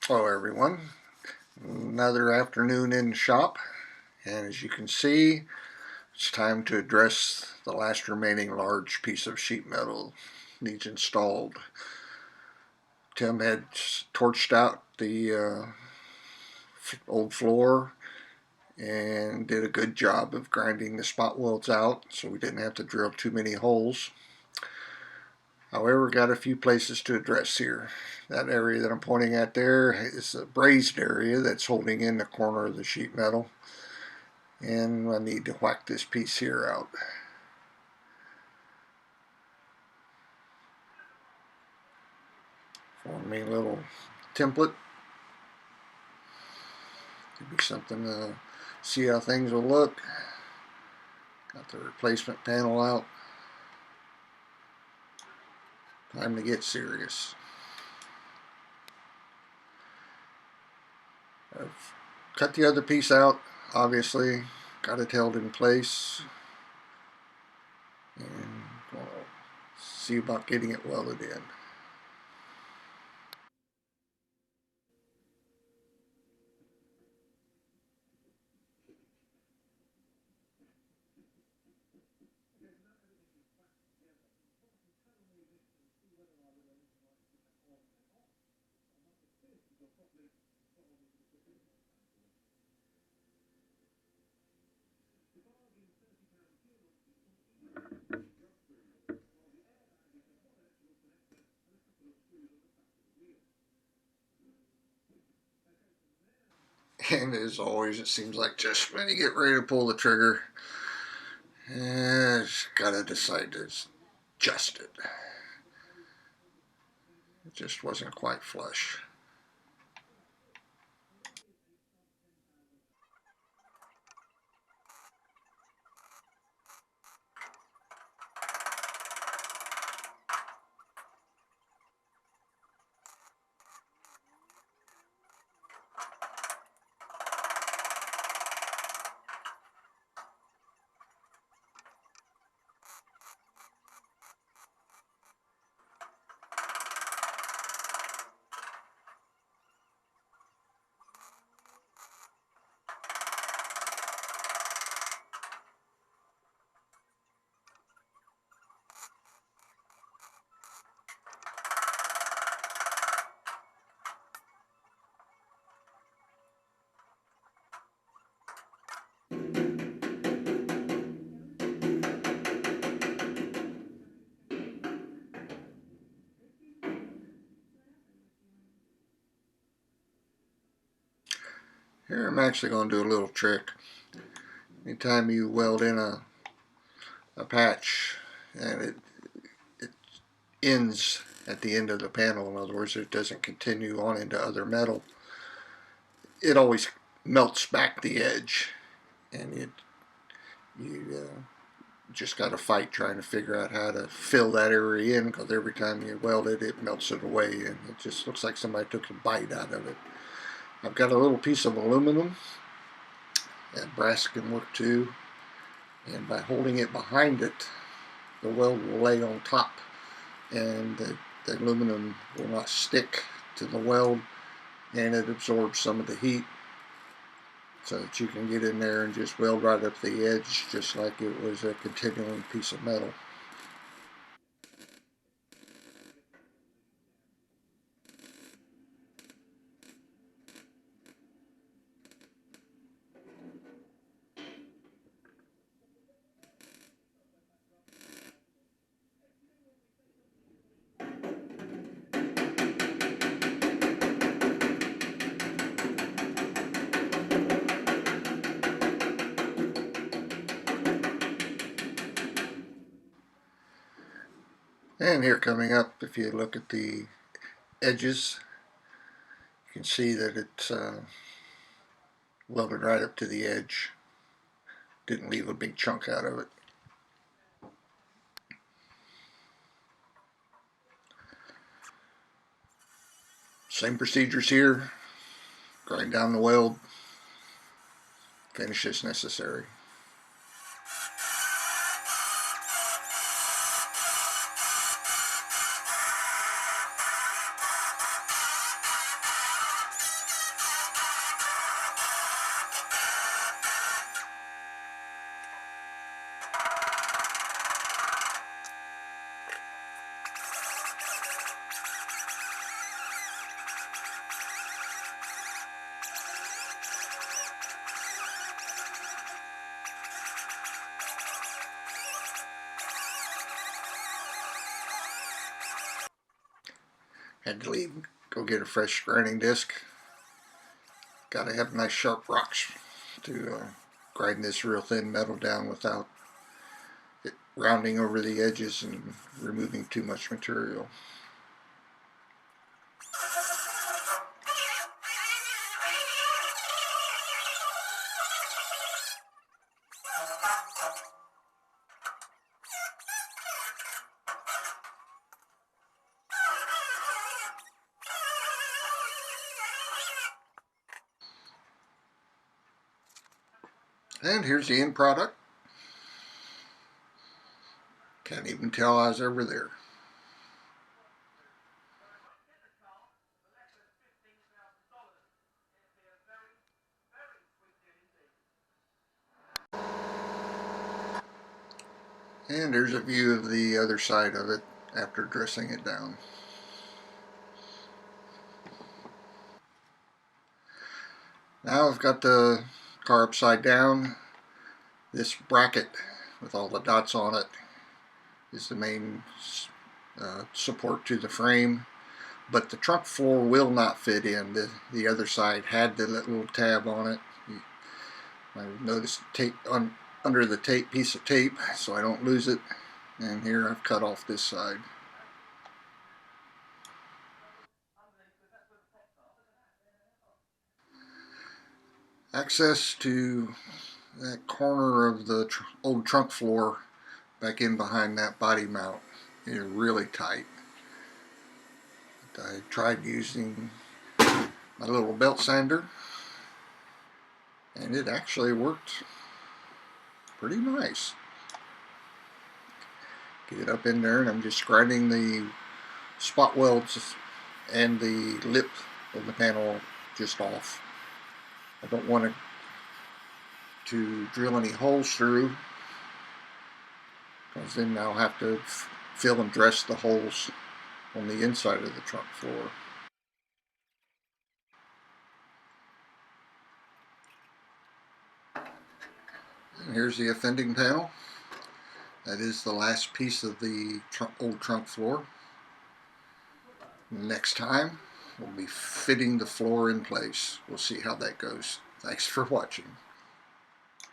Hello everyone, another afternoon in the shop, and as you can see, it's time to address the last remaining large piece of sheet metal needs installed. Tim had torched out the old floor and did a good job of grinding the spot welds out so we didn't have to drill too many holes. However, got a few places to address here. That area that I'm pointing at there is a brazed area that's holding in the corner of the sheet metal. And I need to whack this piece here out. Form me a little template. Could be something to see how things will look. Got the replacement panel out. Time to get serious. I've cut the other piece out, obviously. Got it held in place. And we'll see about getting it welded in. And as always, it seems like just when you get ready to pull the trigger, just gotta decide to adjust it. It just wasn't quite flush. Here I'm actually going to do a little trick. Anytime you weld in a patch and it ends at the end of the panel, in other words, it doesn't continue on into other metal, it always melts back the edge, and you just got to fight trying to figure out how to fill that area in, because every time you weld it, it melts it away, and it just looks like somebody took a bite out of it. I've got a little piece of aluminum, and brass can work too, and by holding it behind it, the weld will lay on top, and the aluminum will not stick to the weld, and it absorbs some of the heat so that you can get in there and just weld right up the edge just like it was a continuing piece of metal. And here coming up, if you look at the edges, you can see that it's welded right up to the edge. Didn't leave a big chunk out of it. Same procedures here. Grind down the weld. Finish as necessary. Had to leave, go get a fresh grinding disc. Gotta have nice sharp rocks to grind this real thin metal down without it rounding over the edges and removing too much material. And here's the end product. Can't even tell I was ever there. And there's a view of the other side of it after dressing it down. Now I've got the car upside down. This bracket with all the dots on it is the main support to the frame, but the trunk floor will not fit in. The other side had the little tab on it. I noticed tape under the tape piece of tape so I don't lose it, and here I've cut off this side. Access to that corner of the old trunk floor back in behind that body mount is really tight. I tried using my little belt sander and it actually worked pretty nice. Get it up in there, and I'm just grinding the spot welds and the lip of the panel just off. I don't want to drill any holes through, because then I'll have to fill and dress the holes on the inside of the trunk floor. And here's the offending panel. That is the last piece of the old trunk floor. Next time, we'll be fitting the floor in place. We'll see how that goes. Thanks for watching.